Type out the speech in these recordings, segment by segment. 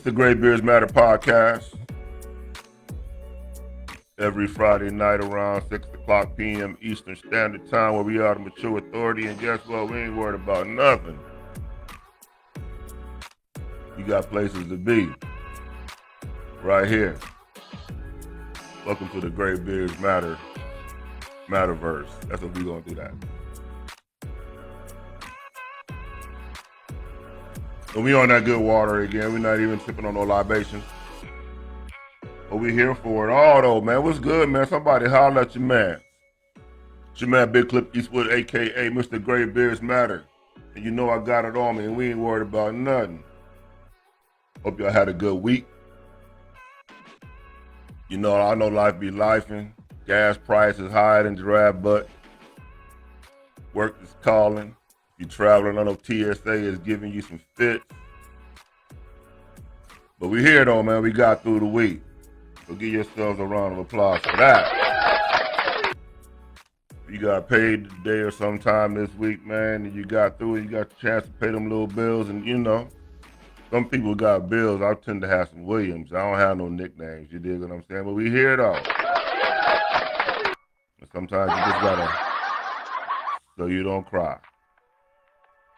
It's the Great Beards Matter podcast. Every Friday night around 6 o'clock p.m. Eastern Standard Time, where we are the mature authority. And guess what? We ain't worried about nothing. You got places to be. Right here. Welcome to the Great Beards Matter Matterverse. That's what we gonna do that. And we on that good water again. We're not even sipping on no libations. But we here for it all though, man. What's good, man? Somebody holler at your man. It's your man Big Clip Eastwood, aka Mr. Great Beards Matter. And you know I got it on me and we ain't worried about nothing. Hope y'all had a good week. You know, I know life be lifing. Gas prices higher than giraffe butt. Work is calling. If you're traveling, I know TSA is giving you some fits. But we here though, man. We got through the week. So give yourselves a round of applause for that. You got paid today or sometime this week, man, and you got through it. You got the chance to pay them little bills, and you know, some people got bills. I tend to have some Williams. I don't have no nicknames. You dig what I'm saying? But we here though. And sometimes you just gotta, so you don't cry.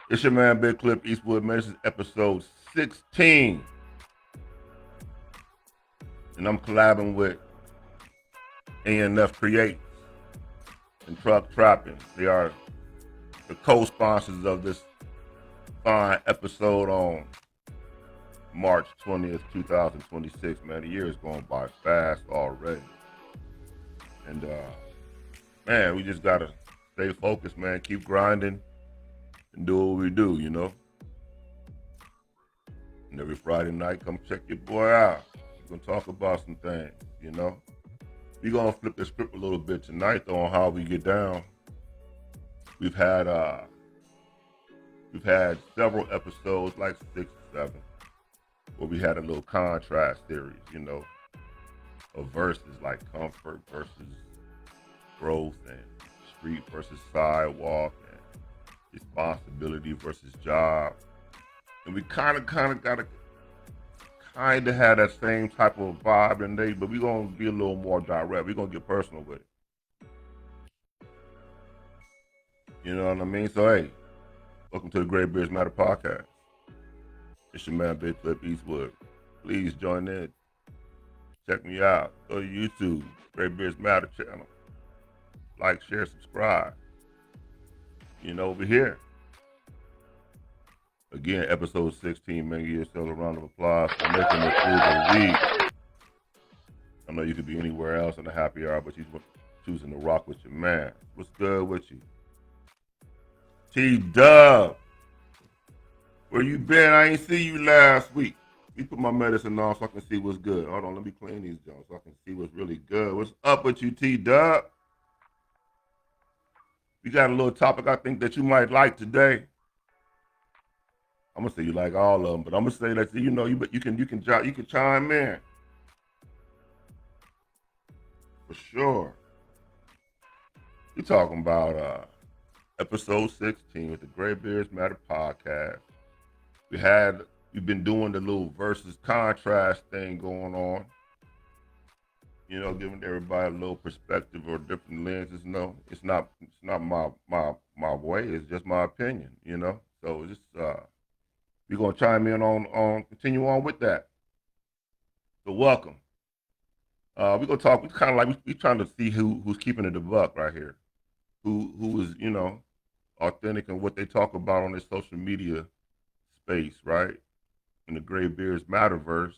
It's your man Big Clip Eastwood, man. This is episode 16. And I'm collabing with ANF Creates and Truck Trapping. They are the co-sponsors of this fine episode on March 20th, 2026. Man, the year is going by fast already. And, man, we just got to stay focused, man. Keep grinding and do what we do, you know. And every Friday night, come check your boy out. We're gonna talk about some things, you know. We're gonna flip the script a little bit tonight though on how we get down. We've had several episodes, like 6 or 7, where we had a little contrast series, you know, of verses like comfort versus growth and street versus sidewalk and responsibility versus job. And we kind of gotta kind of had that same type of vibe in there, but we're going to be a little more direct. We're going to get personal with it. You know what I mean? So, hey, welcome to the Great Beards Matter podcast. It's your man, Big Clip Eastwood. Please join in. Check me out. Go to YouTube, Great Beards Matter channel. Like, share, subscribe. You know, over here. Again, episode 16, man, give yourself a round of applause for making it through the week. I know you could be anywhere else in a happy hour, but you're choosing to rock with your man. What's good with you? T-Dub, where you been? I ain't see you last week. Let me put my medicine on so I can see what's good. Hold on, let me clean these joints so I can see what's really good. What's up with you, T-Dub? We got a little topic I think that you might like today. I'm gonna say you like all of them, but I'm gonna say that you know you can chime in for sure. We're talking about episode 16 with the Great Beards Matter podcast. We've been doing the little versus contrast thing going on. You know, giving everybody a little perspective or different lenses. No, it's not my way. It's just my opinion. You know, so just we're going to chime in on continue on with that. So welcome. We're going to talk, we kind of like, we're trying to see who's keeping it a buck right here. Who is, you know, authentic in what they talk about on their social media space, right? In the Great Beards Matterverse,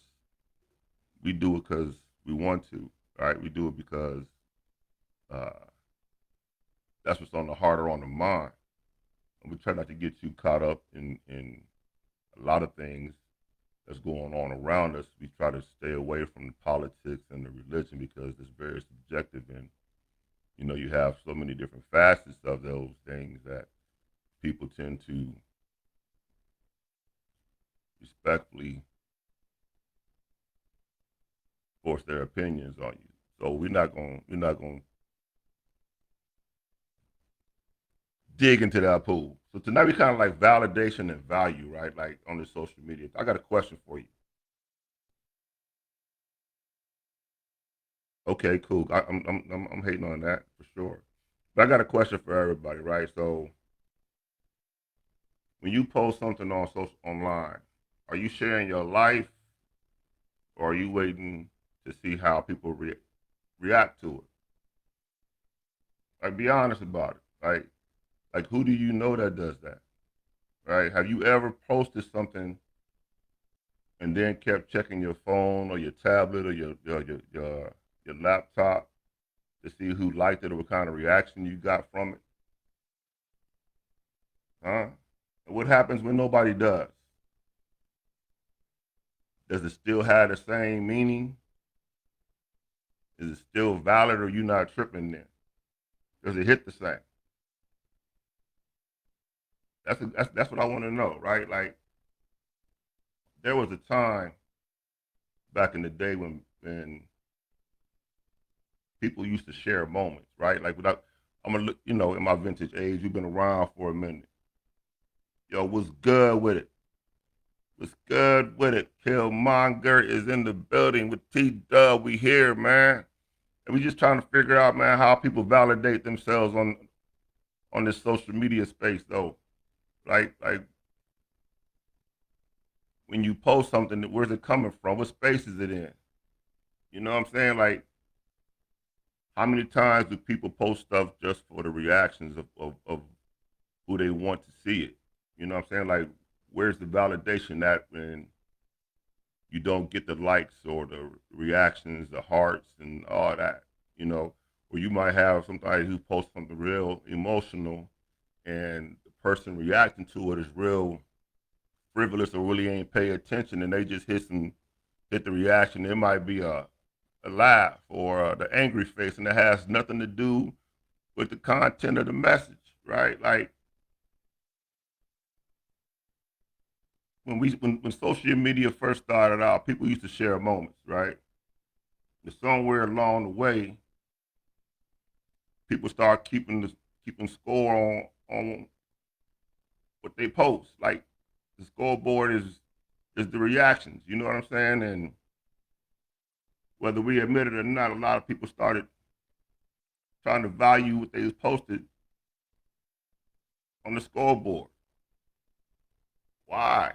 we do it because we want to, right? We do it because that's what's on the heart or on the mind. And we try not to get too caught up in a lot of things that's going on around us. We try to stay away from the politics and the religion because it's very subjective, and you know you have so many different facets of those things that people tend to respectfully force their opinions on you. So we're not going dig into that pool. So tonight we kind of like validation and value, right? Like on the social media. I got a question for you. Okay, cool. I'm hating on that for sure. But I got a question for everybody, right? So when you post something on social online, are you sharing your life, or are you waiting to see how people react to it? Like, be honest about it. Like who do you know that does that? Right? Have you ever posted something and then kept checking your phone or your tablet or your laptop to see who liked it or what kind of reaction you got from it? Huh? And what happens when nobody does? Does it still have the same meaning? Is it still valid, or you not tripping then? Does it hit the same? That's what I want to know, right? Like, there was a time back in the day when people used to share moments, right? Like, without, I'm gonna look, in my vintage age, we've been around for a minute. Yo, what's good with it? What's good with it? Killmonger is in the building with T Dub. We here, man. And we just trying to figure out, man, how people validate themselves on this social media space, though. Like when you post something, where's it coming from? What space is it in? You know what I'm saying? Like, how many times do people post stuff just for the reactions of who they want to see it? You know what I'm saying? Like, where's the validation that when you don't get the likes or the reactions, the hearts, and all that, or you might have somebody who posts something real emotional and the person reacting to it is real frivolous or really ain't pay attention and they just hit the reaction. It might be a laugh or the angry face, and it has nothing to do with the content of the message, right? Like when social media first started out, people used to share moments, right? And somewhere along the way, people start keeping score on what they post. Like the scoreboard is the reactions. You know what I'm saying? And whether we admit it or not, a lot of people started trying to value what they posted on the scoreboard. Why?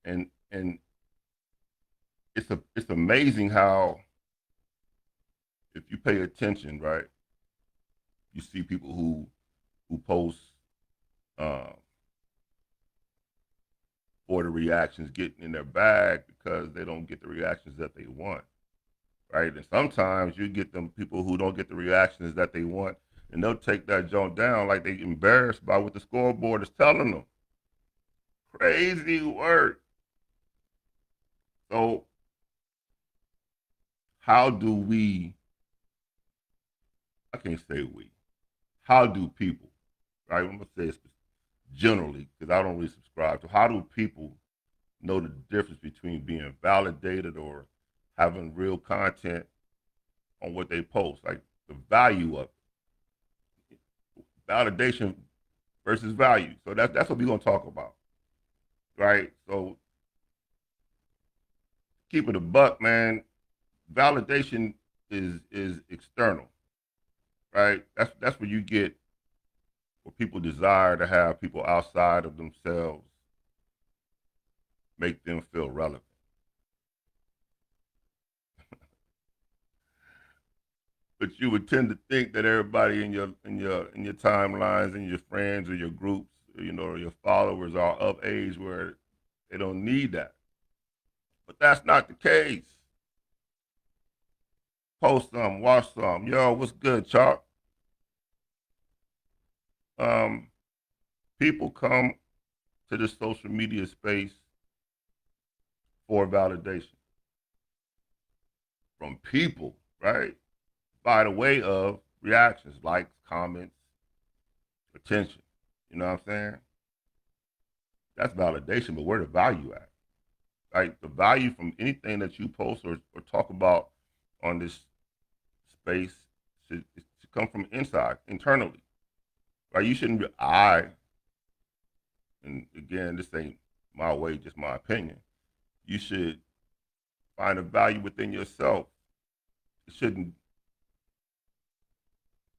And it's amazing how if you pay attention, right, you see people who post uh, for the reactions getting in their bag because they don't get the reactions that they want, right? And sometimes you get them people who don't get the reactions that they want, and they'll take that jump down like they embarrassed by what the scoreboard is telling them. Crazy work. So how do we? I can't say we. How do people? Right? I'm gonna say it generally because I don't really subscribe to. How do people know the difference between being validated or having real content on what they post? Like the value of it. Validation versus value. So that's what we're gonna talk about, right? So keep it a buck, man. Validation is external, right? That's where you get where people desire to have people outside of themselves make them feel relevant. But you would tend to think that everybody in your timelines and your friends or your groups, or your followers are of age where they don't need that. But that's not the case. Post some, watch some. Yo, what's good, Chalk? Um, People come to the social media space for validation from people, right? By the way of reactions, likes, comments, attention. You know what I'm saying? That's validation, but where the value at? Right? The value from anything that you post or talk about on this space should come from inside, internally. Right? You shouldn't be and again, this ain't my way, just my opinion. You should find a value within yourself. It shouldn't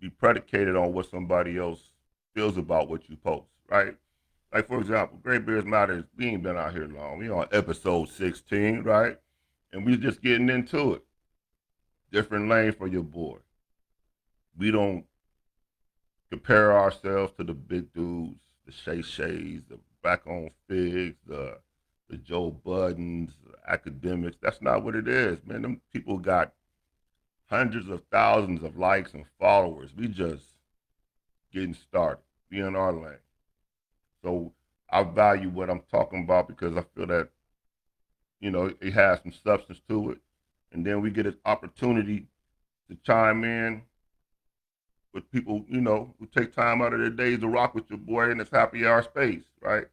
be predicated on what somebody else feels about what you post, right? Like, for example, Great Bears Matters, we ain't been out here long. We on episode 16, right? And we just getting into it. Different lane for your boy. We don't compare ourselves to the big dudes, the Shay Shays, the back on Figs, the Joe Buddens, the academics. That's not what it is, man. Them people got hundreds of thousands of likes and followers. We just getting started. Be in our lane. So I value what I'm talking about because I feel that, it has some substance to it. And then we get an opportunity to chime in with people, who take time out of their days to rock with your boy in this happy hour space, right?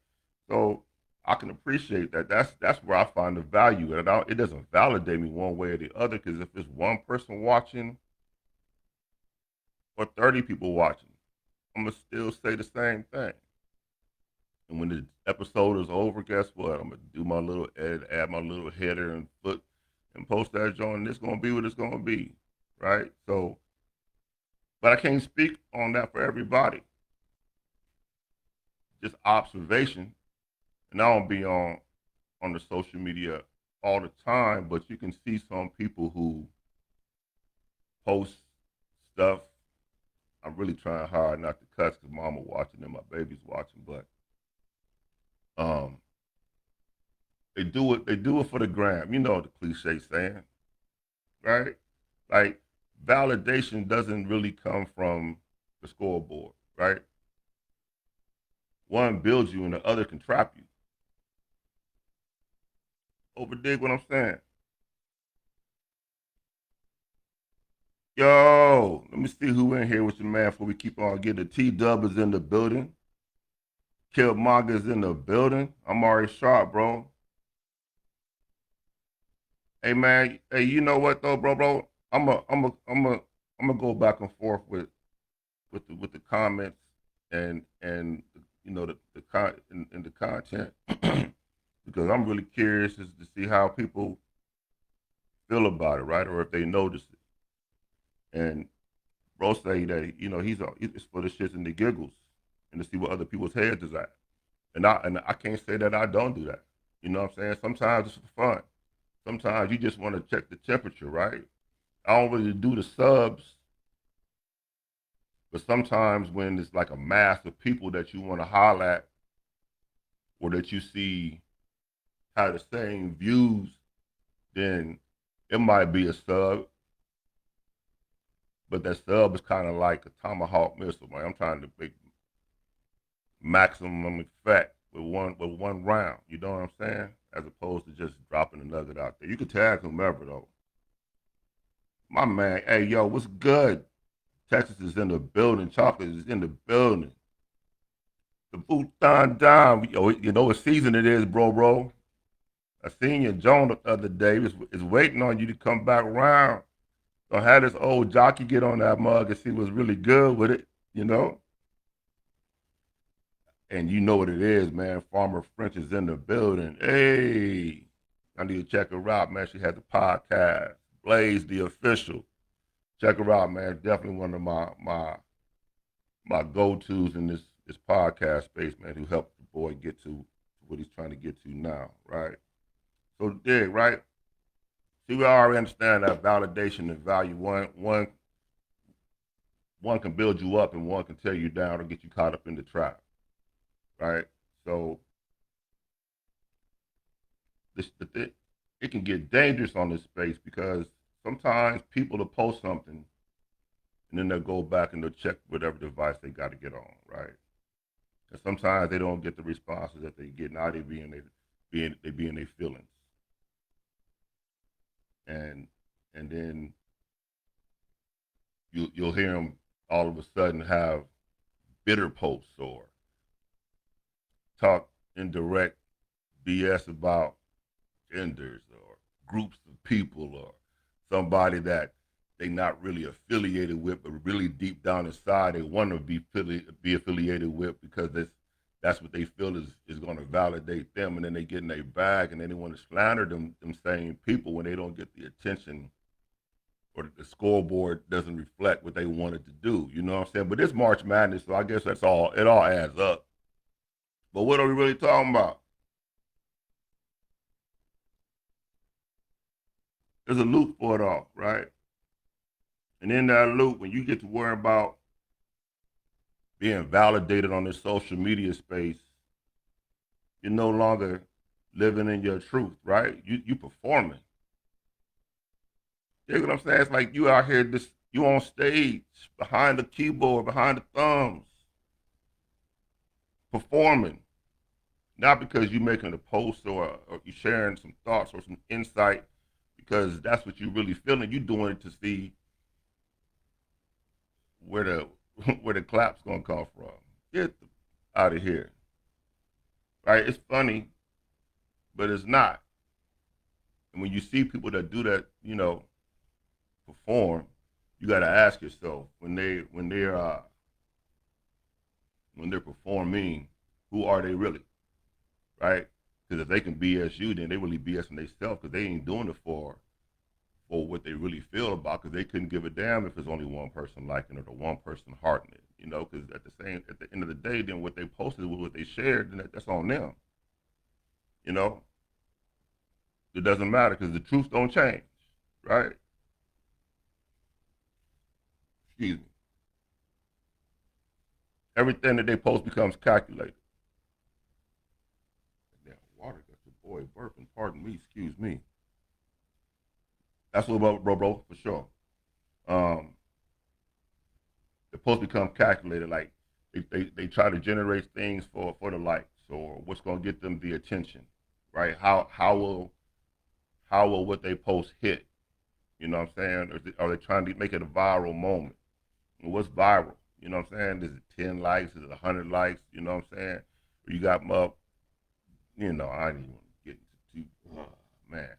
So I can appreciate that. That's where I find the value. And it doesn't validate me one way or the other because if it's one person watching or 30 people watching, I'm gonna still say the same thing. And when the episode is over, guess what? I'm gonna do my little edit, add my little header and foot, and post that joint. And it's gonna be what it's gonna be, right? So, but I can't speak on that for everybody. Just observation, and I don't be on the social media all the time, but you can see some people who post stuff. I'm really trying hard not to cuss because mama watching and my baby's watching, but um, they do it. They do it for the gram. You know the cliche saying, right? Like validation doesn't really come from the scoreboard, right? One builds you and the other can trap you. Overdig what I'm saying? Yo, let me see who in here with your man before we keep on getting the T-Dub is in the building. Killmonger is in the building. I'm already sharp, bro. Hey man, hey, you know what though, bro? I'm gonna go back and forth with the comments and and the content because I'm really curious as to see how people feel about it, right? Or if they notice it. And bro say that it's for the shits and the giggles and to see what other people's heads is at. And I can't say that I don't do that. You know what I'm saying? Sometimes it's for fun. Sometimes you just want to check the temperature, right? I don't really do the subs, but sometimes when it's like a mass of people that you want to holler at or that you see have the same views, then it might be a sub, but that sub is kind of like a tomahawk missile, man. I'm trying to make maximum effect with one round. You know what I'm saying? As opposed to just dropping a nugget out there. You can tag whomever though. My man, hey yo, what's good? Texas is in the building. Chocolate is in the building. The boot down. Yo, you know what season it is, bro. I seen your Joan the other day. Is waiting on you to come back around. Don't have this old jockey get on that mug and see what's really good with it, you know? And you know what it is, man. Farmer French is in the building. Hey, I need to check her out, man. She had the podcast, Blaze the Official. Check her out, man. Definitely one of my go tos in this podcast space, man. Who helped the boy get to what he's trying to get to now, right? So, dig, right? See, we already understand that validation and value. One can build you up, and one can tear you down or get you caught up in the trap, right? So, it can get dangerous on this space because sometimes people will post something and then they'll go back and they'll check whatever device they got to get on, right? And sometimes they don't get the responses that they get. Now they be in their feelings, and and then you'll hear them all of a sudden have bitter posts or talk indirect BS about genders or groups of people or somebody that they not really affiliated with, but really deep down inside they want to be affiliated with because that's what they feel is going to validate them, and then they get in their bag, and then they want to slander them same people when they don't get the attention or the scoreboard doesn't reflect what they wanted to do. You know what I'm saying? But it's March Madness, so I guess that's all. It all adds up. But what are we really talking about? There's a loop for it all, right? And in that loop, when you get to worry about being validated on this social media space, you're no longer living in your truth, right? You performing. You know what I'm saying? It's like you out here, this you on stage behind the keyboard, behind the thumbs, performing. Not because you're making a post or you're sharing some thoughts or some insight, because that's what you really feeling. You're doing it to see where the where the clap's gonna come from. Get out of here, right? It's funny, but it's not. And when you see people that do that, perform, you got to ask yourself when they're performing, who are they really, right? Because if they can BS you, then they really BSing themselves because they ain't doing it for what they really feel about, because they couldn't give a damn if it's only one person liking it or one person hearting it, because at the end of the day, then what they posted with what they shared, then that's on them, you know. It doesn't matter because the truth don't change, right? Excuse me. Everything that they post becomes calculated. Damn, water got your boy burping. Pardon me. Excuse me. That's what bro, for sure. Um, the posts become calculated. Like they try to generate things for the likes or what's going to get them the attention, right? How will what they post hit? You know what I'm saying? Are they trying to make it a viral moment? And what's viral? You know what I'm saying? Is it 10 likes? Is it 100 likes? You know what I'm saying? Or you got up, I didn't even want to get into too, man.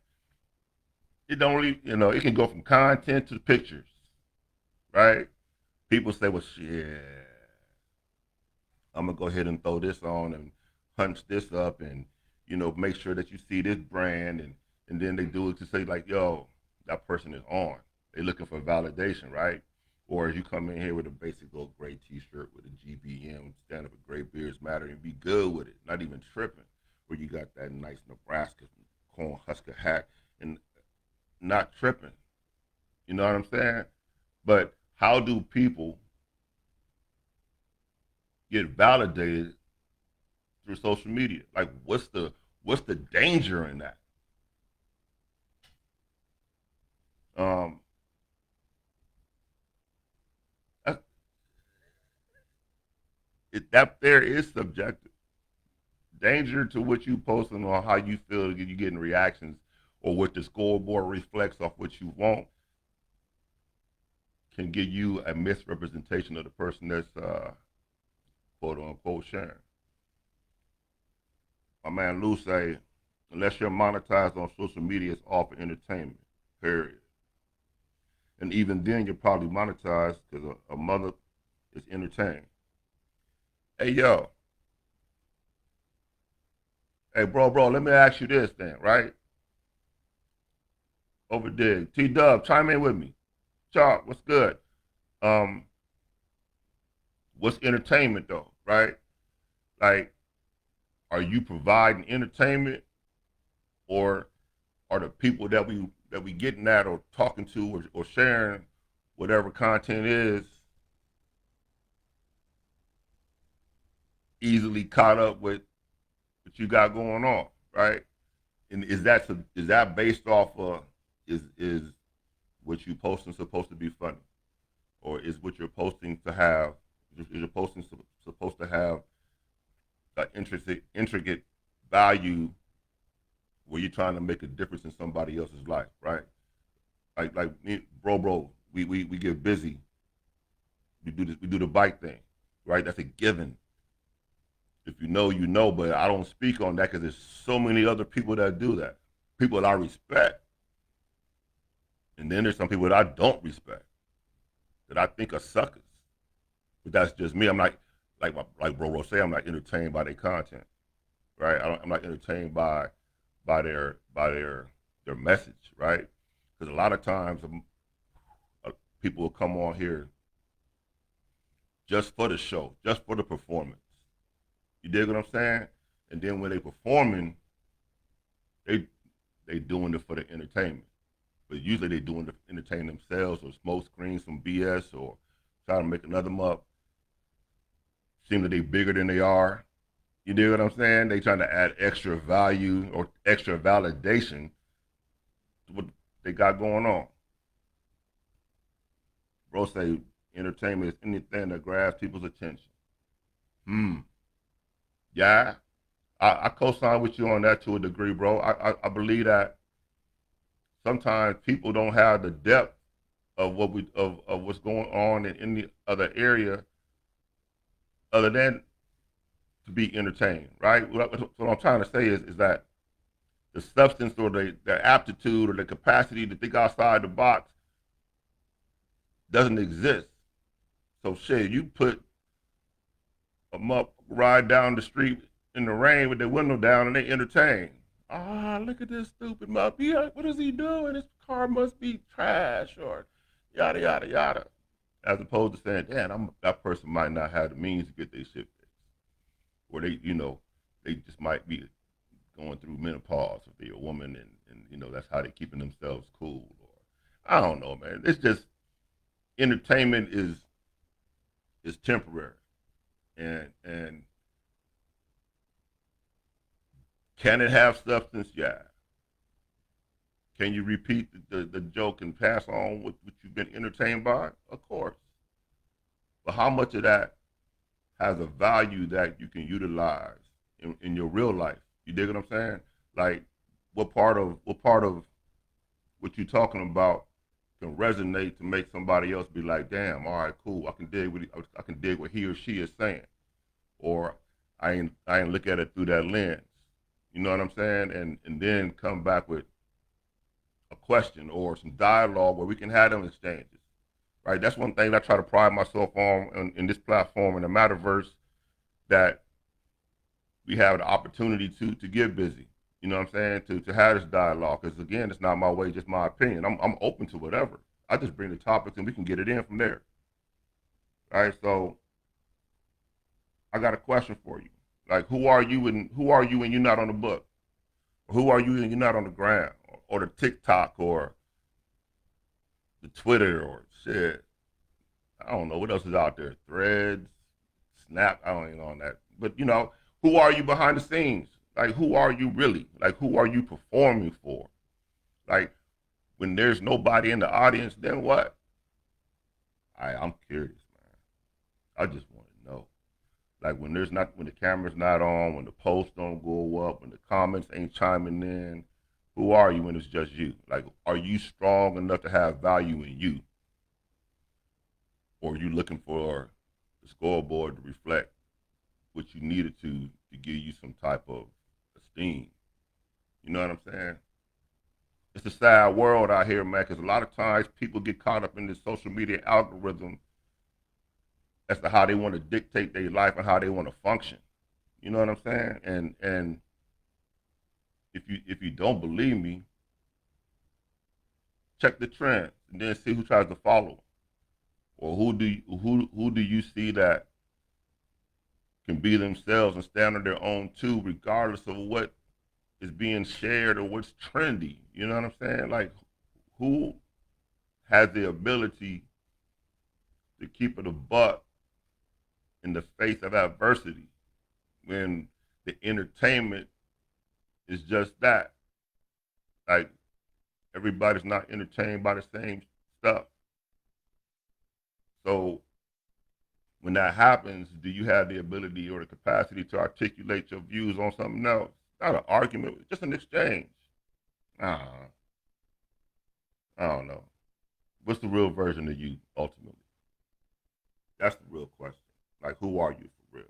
It don't really, it can go from content to pictures, right? People say, well, shit, I'm gonna go ahead and throw this on and hunch this up and make sure that you see this brand and then they do it to say like, yo, that person is on. They looking for validation, right? Or as you come in here with a basic old gray T-shirt with a GBM, stand up a Great Beards Matter, and be good with it, not even tripping. Or you got that nice Nebraska corn husker hat and not tripping. You know what I'm saying? But how do people get validated through social media? Like, what's the danger in that? Um, that there is subjective. Danger to what you posting or how you feel you getting reactions or what the scoreboard reflects off what you want can give you a misrepresentation of the person that's quote unquote sharing. My man Lou say, unless you're monetized on social media, it's all for entertainment. Period. And even then, you're probably monetized because a mother is entertained. Hey yo, hey bro, let me ask you this then, right? Over there, T Dub, chime in with me. Chalk, what's good? Um, what's entertainment though, right? Like, are you providing entertainment, or are the people that we getting at or talking to or sharing whatever content is easily caught up with what you got going on, right? And is that based off of is what you posting supposed to be funny, or is what you're posting to have is your posting supposed to have an intricate value where you're trying to make a difference in somebody else's life, right? Like me, bro, we get busy. We do the bike thing, right? That's a given. If you know, you know. But I don't speak on that because there's so many other people that do that. People that I respect, and then there's some people that I don't respect that I think are suckers. But that's just me. I'm like, like bro say, I'm not entertained by their content, right? I'm not entertained by their message, right? Because a lot of times people will come on here just for the show, just for the performance. You dig what I'm saying? And then when they performing, they they doing it for the entertainment. But usually they doing it to entertain themselves or smoke screens some BS or try to make another up. Seem that they bigger than they are. You dig what I'm saying? They trying to add extra value or extra validation to what they got going on. Bro say entertainment is anything that grabs people's attention. Hmm. Yeah. I co-sign with you on that to a degree, bro. I believe that sometimes people don't have the depth of of what's going on in any other area other than to be entertained, right? What I'm trying to say is that the substance or the aptitude or the capacity to think outside the box doesn't exist. So shit, you put them up, ride down the street in the rain with their window down and they entertain. Ah, look at this stupid mup. What is he doing? His car must be trash or yada yada yada. As opposed to saying, damn, that person might not have the means to get their shit fixed. Or they just might be going through menopause if they're a woman and that's how they're keeping themselves cool. Or I don't know, man. It's just entertainment is temporary. And can it have substance? Yeah. Can you repeat the joke and pass on what you've been entertained by? Of course. But how much of that has a value that you can utilize in your real life? You dig what I'm saying? Like what part of what you're talking about can resonate to make somebody else be like, damn, all right, cool. I can dig what he or she is saying. Or I ain't look at it through that lens. You know what I'm saying? And then come back with a question or some dialogue where we can have them exchanges. Right? That's one thing that I try to pride myself on in this platform in the metaverse, that we have the opportunity to get busy. You know what I'm saying? To have this dialogue. Because again, it's not my way, just my opinion. I'm open to whatever. I just bring the topics and we can get it in from there. Right? So I got a question for you. Like, who are you when you're not on the book? Or who are you when you're not on the ground? Or the TikTok or the Twitter or shit. I don't know what else is out there. Threads, Snap. I don't even know on that. But who are you behind the scenes? Like, who are you really? Like, who are you performing for? Like, when there's nobody in the audience, then what? I'm curious, man. I just want to know. Like, when the camera's not on, when the posts don't go up, when the comments ain't chiming in, who are you when it's just you? Like, are you strong enough to have value in you? Or are you looking for the scoreboard to reflect what you needed to give you some type of esteem? You know what I'm saying? It's a sad world out here, man, because a lot of times people get caught up in this social media algorithm as to how they want to dictate their life and how they want to function. You know what I'm saying? And if you don't believe me, check the trends and then see who tries to follow, or who do you see that can be themselves and stand on their own too, regardless of what is being shared or what's trendy. You know what I'm saying? Like, who has the ability to keep it a buck in the face of adversity when the entertainment is just that? Like, everybody's not entertained by the same stuff. So when that happens, do you have the ability or the capacity to articulate your views on something else? Not an argument, just an exchange. Uh, I don't know. What's the real version of you ultimately? That's the real question. Like, who are you for real?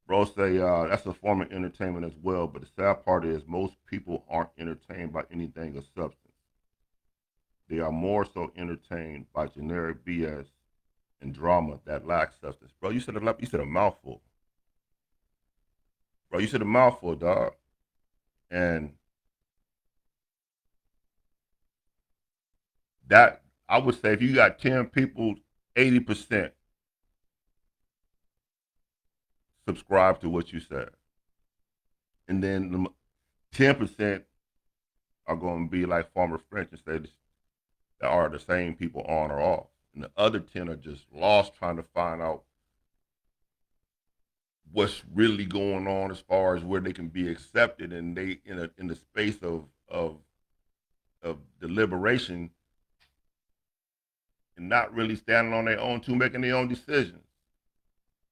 Bro say that's a form of entertainment as well, but the sad part is most people aren't entertained by anything of substance. They are more so entertained by generic BS and drama that lacks substance. Bro, you said a mouthful. Bro, you said a mouthful, dog. And that, I would say, if you got 10 people, 80% subscribe to what you said. And then 10% are going to be like Farmer French and say that are the same people on or off. And the other 10 are just lost trying to find out what's really going on as far as where they can be accepted, and they in the space of deliberation and not really standing on their own two, making their own decisions.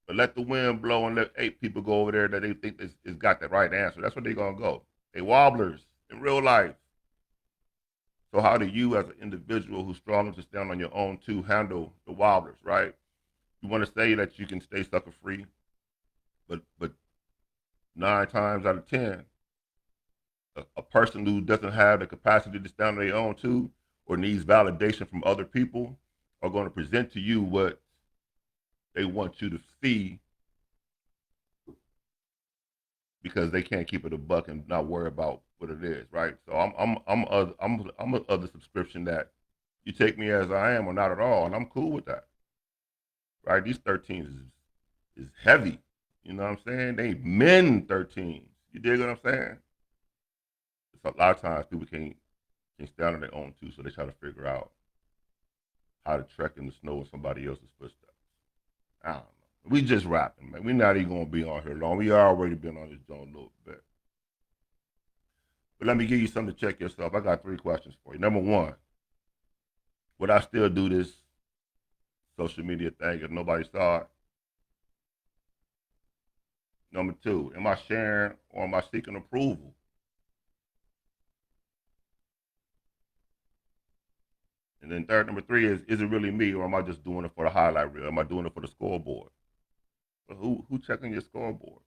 But let the wind blow and let 8 people go over there that they think is got the right answer. That's where they're gonna go. They wobblers in real life. So how do you, as an individual who's strong enough to stand on your own two, handle the wobblers? Right? You want to say that you can stay sucker free, but 9 times out of 10, a person who doesn't have the capacity to stand on their own two or needs validation from other people are going to present to you what they want you to see because they can't keep it a buck and not worry about what it is, right? So I'm of the subscription that you take me as I am or not at all, and I'm cool with that, right? These 13s is heavy, you know what I'm saying? They ain't men 13s. You dig what I'm saying? It's a lot of times people can't stand on their own too, so they try to figure out how to trek in the snow in somebody else's footsteps. I don't know. We just rapping, man. We're not even gonna be on here long. We already been on this joint a little bit. But let me give you something to check yourself. I got 3 questions for you. Number one, would I still do this social media thing if nobody saw it? Number two, am I sharing or am I seeking approval? And then third, number three is it really me or am I just doing it for the highlight reel? Am I doing it for the scoreboard? But who checking your scoreboard?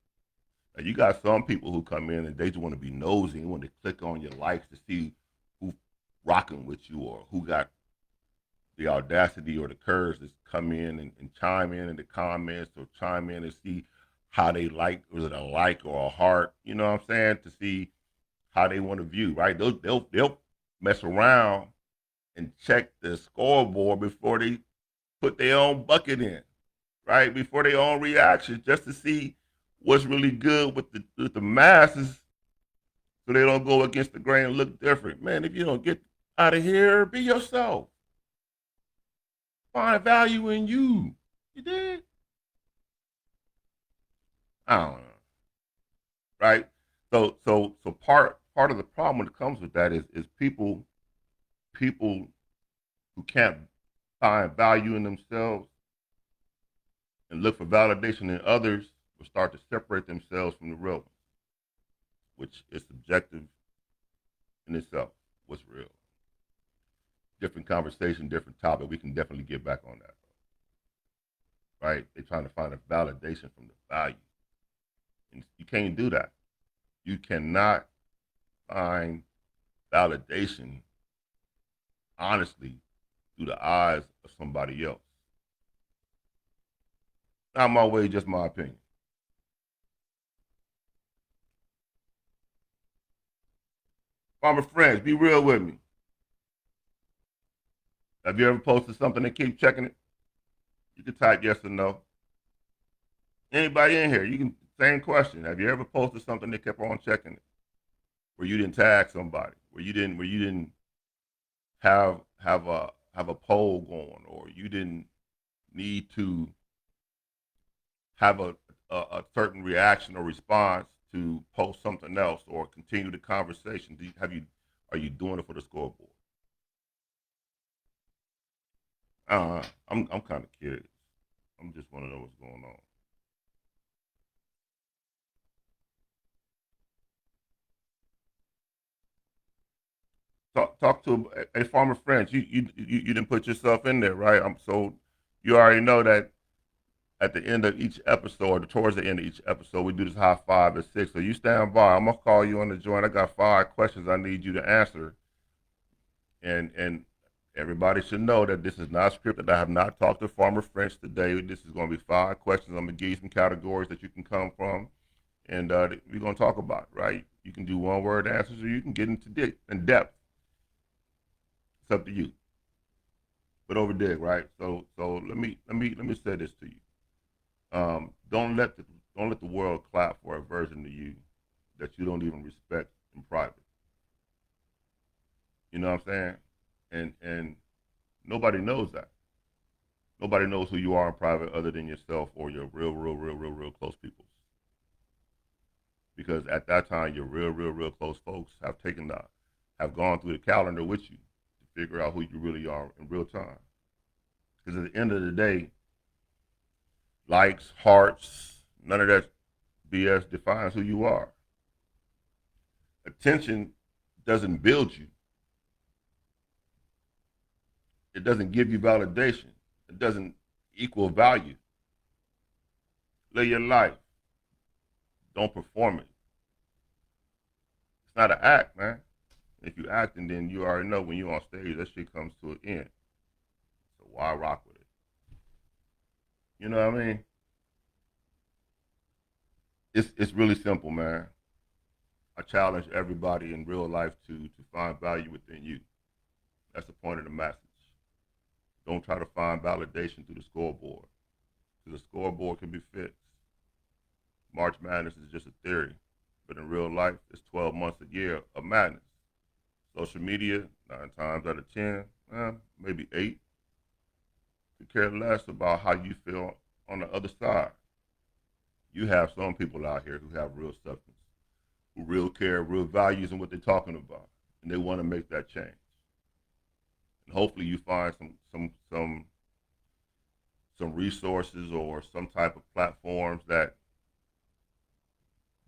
Now, you got some people who come in and they just want to be nosy and want to click on your likes to see who rocking with you or who got the audacity or the courage to come in and chime in the comments or chime in and see how they like, was it a like or a heart, you know what I'm saying, to see how they want to view, right? They'll mess around and check the scoreboard before they put their own bucket in, right? Before their own reaction, just to see what's really good with the masses, so they don't go against the grain and look different. Man, if you don't get out of here, be yourself. Find value in you. You did? I don't know, right? So part of the problem that comes with that is people who can't find value in themselves and look for validation in others will start to separate themselves from the real ones, which is subjective in itself. What's real? Different conversation, different topic. We can definitely get back on that, right? They're trying to find a validation from the value. And you can't do that. You cannot find validation honestly through the eyes of somebody else. Not my way, just my opinion. Farmer friends, be real with me. Have you ever posted something and keep checking it? You can type yes or no. Anybody in here, you can same question. Have you ever posted something that kept on checking it? Where you didn't tag somebody, where you didn't have a poll going, or you didn't need to have a certain reaction or response to post something else or continue the conversation. Are you doing it for the scoreboard? I'm kind of curious. I'm just want to know what's going on. Talk to a farmer friend. You didn't put yourself in there, right? So you already know that at the end of each episode, or towards the end of each episode, we do this high five at 6. So you stand by. I'm gonna call you on the joint. I got 5 questions I need you to answer, and Everybody should know that this is not scripted. I have not talked to Farmer French today. This is going to be 5 questions. I'm going to give you some categories that you can come from, and we're going to talk about it, right? You can do one-word answers, or you can get into in depth. It's up to you. But over dig, right? So let me say this to you. Don't let the world clap for a version of you that you don't even respect in private. You know what I'm saying? And nobody knows that. Nobody knows who you are in private other than yourself or your real close people. Because at that time, your real close folks have gone through the calendar with you to figure out who you really are in real time. Because at the end of the day, likes, hearts, none of that BS defines who you are. Attention doesn't build you. It doesn't give you validation. It doesn't equal value. Live your life. Don't perform it. It's not an act, man. If you act, and then you already know when you're on stage, that shit comes to an end. So why rock with it? You know what I mean? It's really simple, man. I challenge everybody in real life to find value within you. That's the point of the message. Don't try to find validation through the scoreboard. Because the scoreboard can be fixed. March Madness is just a theory. But in real life, it's 12 months a year of madness. Social media, 9 times out of 10, maybe 8, could care less about how you feel on the other side. You have some people out here who have real substance, who real care, real values in what they're talking about, and they want to make that change. And hopefully, you find some resources or some type of platforms that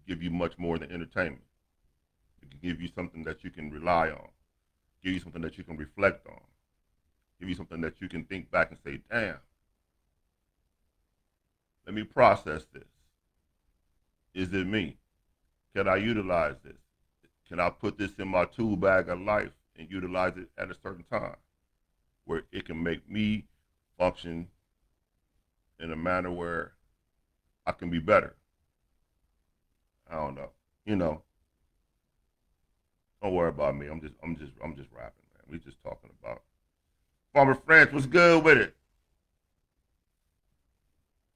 give you much more than entertainment. It can give you something that you can rely on, give you something that you can reflect on, give you something that you can think back and say, damn, let me process this. Is it me? Can I utilize this? Can I put this in my tool bag of life and utilize it at a certain time where it can make me function in a manner where I can be better? I don't know. You know, don't worry about me. I'm just rapping, man. We just talking about Farmer French. What's good with it?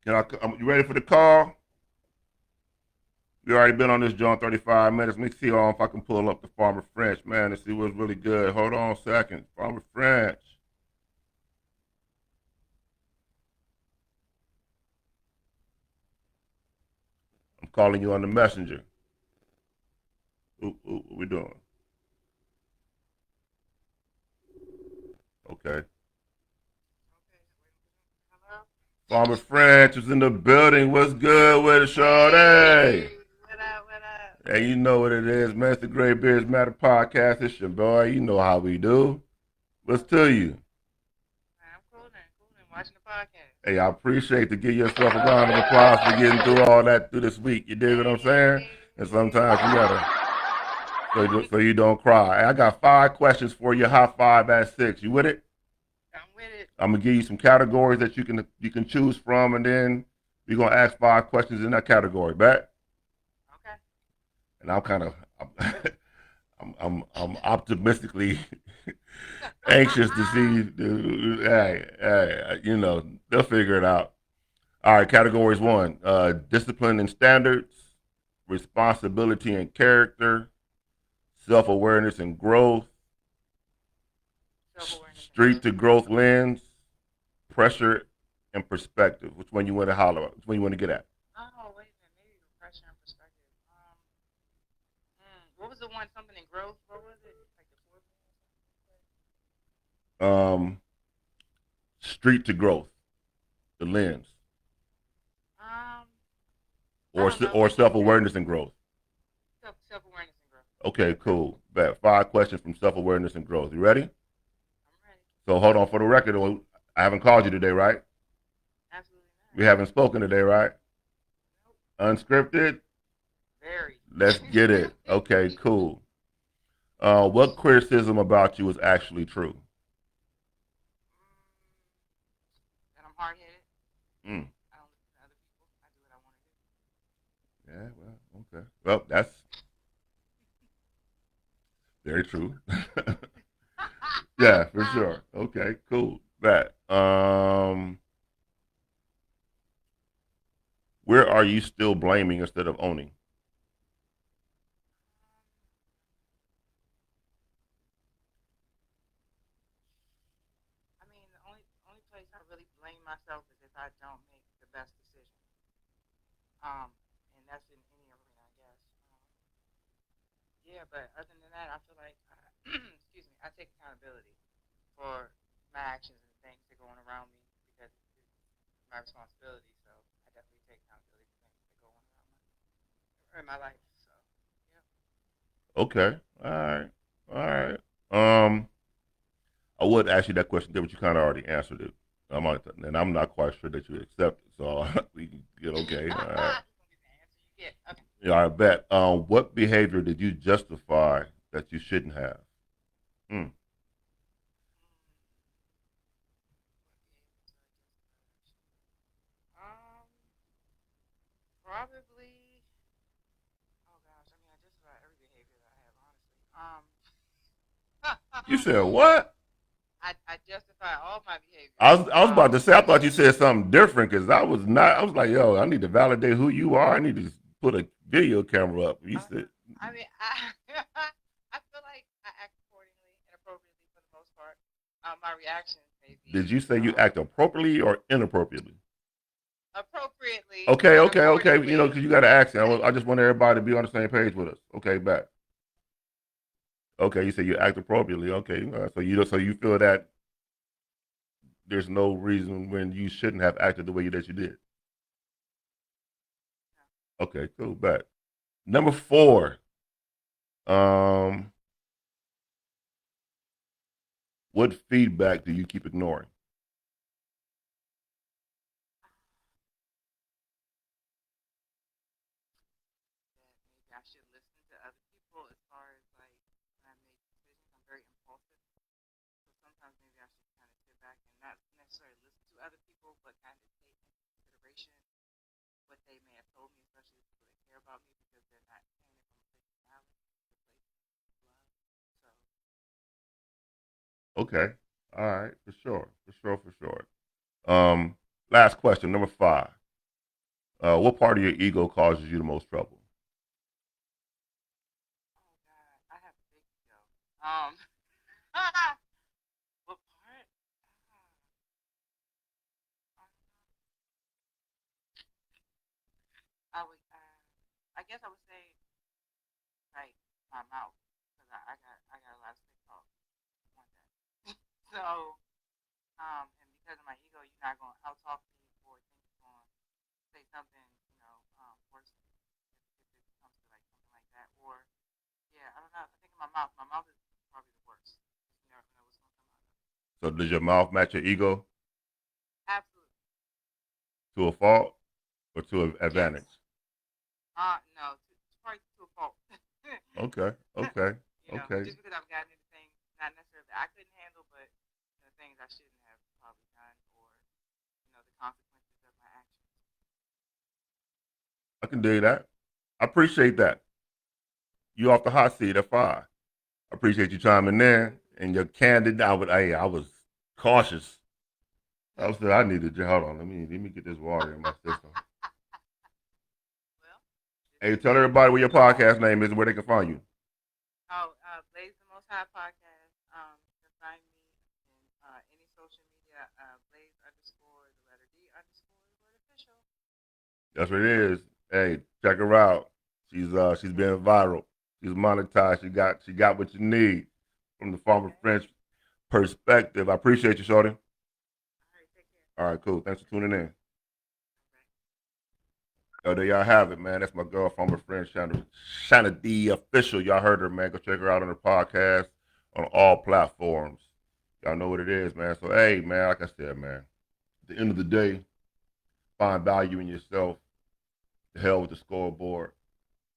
You ready for the call? We already been on this joint 35 minutes. Let me see if I can pull up the Farmer French, man, and see what's really good. Hold on a second. Farmer French. I'm calling you on the messenger. What we doing? Okay. Farmer French is in the building. What's good with it, Shorty? What up? What up? Hey, you know what it is, man. It's the Great Beards Matter podcast. It's your boy. You know how we do. What's to you? I'm cooling, watching the podcast. Hey, I appreciate to give yourself a round of applause for getting through all that through this week. You dig what I'm saying? And sometimes you gotta, so you don't cry. Hey, I got 5 questions for you. High 5 at 6. You with it? I'm with it. I'm gonna give you some categories that you can choose from, and then we're gonna ask 5 questions in that category. Bet? Okay. And I'm kind of, I'm optimistically anxious to see. Hey, they'll figure it out. All right, categories 1: discipline and standards, responsibility and character, self-awareness and growth, street to growth lens, pressure and perspective. Which one you want to holler at? Which one you want to get at? Oh, wait a minute. Maybe the pressure and perspective. What was the one? Something in growth. What was it? Like the fourth Um, street to growth, the lens, one? I or don't know. or self-awareness and growth. Self-awareness and growth. Okay, cool. Bet 5 questions from self-awareness and growth. You ready? I'm ready. So hold on for the record. I haven't called you today, right? Absolutely not. We haven't spoken today, right? Nope. Unscripted. Very. Let's get it. Okay, cool. What criticism about you is actually true? hard headed. Mm. I don't listen to other people. I do what I want to do. Yeah, well, okay. Well, that's very true. Yeah, for sure. Okay, cool. That. Where are you still blaming instead of owning? I mean, the only place I really blame myself is if I don't make the best decision. And that's in any arena, I guess. Yeah, but other than that, I feel like, excuse me, I take accountability for my actions and things that are going around me because it's my responsibility. So I definitely take accountability for things that go on around in my life. So yeah. Okay. All right. All right. Um, I would ask you that question, but you kind of already answered it. And I'm not quite sure that you accept it. So we can get okay. All right. You get the answer you get. Okay. Yeah, I bet. What behavior did you justify that you shouldn't have? Hmm. Probably. Oh gosh, I mean, I just about every behavior that I have, honestly. You said what? I justify all my behaviors. I was about to say. I thought you said something different because I was not. I was like, yo, I need to validate who you are. I need to put a video camera up. You said. I mean, I feel like I act accordingly and appropriately for the most part. My reactions may Did be you say you act appropriately or inappropriately? appropriately, Okay, but okay, okay. You know, accordingly. because you got to ask. I just want everybody to be on the same page with us. Okay, back. Okay, you say you act appropriately. Okay, so you feel that there's no reason when you shouldn't have acted the way that you did. Okay, cool. Back. Number four. Um, what feedback do you keep ignoring? That maybe I should listen to other people as far as like when I make decisions. I'm very impulsive, so sometimes maybe I should kind of sit back and not necessarily listen to other people, but kind of take into consideration what they may have told me, especially the people that care about me, because they're not saying it from a place of malice, it's a place of love. So Okay. All right. For sure. For sure. For sure. Last question. Number five. What part of your ego causes you the most trouble? oh God, I have a big ego. What part? I guess I would say like my mouth, because I got a lot of spit talk one day. So and because of my ego, you're not gonna out talk me or think you're gonna say something, worse if it comes to like something like that. Or yeah, I don't know. I think my mouth. My mouth is probably the worst. You never know what's gonna come out of it. So does your mouth match your ego Absolutely. to a fault or to an Yes. advantage? No, it's probably to a fault. Okay. Okay. Okay. Just because I've gotten into things not necessarily that I couldn't handle, but things I shouldn't have probably done, or the consequences of my actions. I can do that. I appreciate that. You off the hot seat at five. I appreciate you chiming in and you're candid. I was cautious. I was I needed to hold on. Let me get this water in my system. Well, this Hey, has tell been everybody what your long. podcast name is and where they can find you. Oh, Blaze the Most High podcast. You can find me in any social media. Blaze underscore the letter D underscore the word official. That's what it is. Hey, check her out. She's been viral. She's monetized. She got what you need from the farmer Okay. French perspective. I appreciate you, Shorty. All right. Take care. All right, cool. Thanks for tuning in. All right. Oh, there y'all have it, man. That's my girl, former friend, Shanna D official. Y'all heard her, man. Go check her out on her podcast on all platforms. Y'all know what it is, man. So, hey, man, like I said, man, at the end of the day, find value in yourself. The hell with the scoreboard.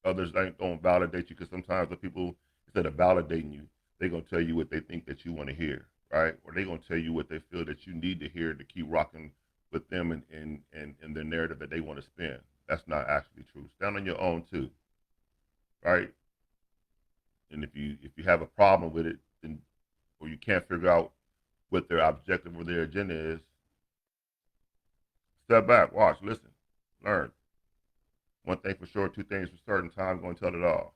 Others don't validate you because sometimes the people, instead of validating you, they're going to tell you what they think that you want to hear, right? Or they're going to tell you what they feel that you need to hear to keep rocking with them in their narrative that they want to spin. That's not actually true. Stand on your own too, right? And if you have a problem with it, then or you can't figure out what their objective or their agenda is, step back, watch, listen, learn. One thing for sure, two things for certain. Time going to tell it all.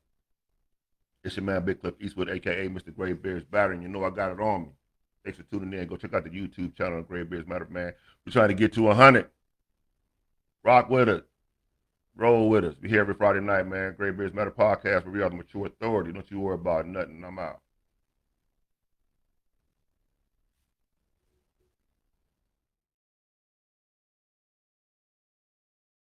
It's your man Big Cliff Eastwood, aka Mr. Gray Bears Battering. You know I got it on me. Thanks for tuning in. Go check out the YouTube channel, Gray Bears Matter, man. We're trying to get to 100. Rock with us. Roll with us. We here every Friday night, man. Gray Bears Matter podcast, where we are the mature authority. Don't you worry about nothing. I'm out.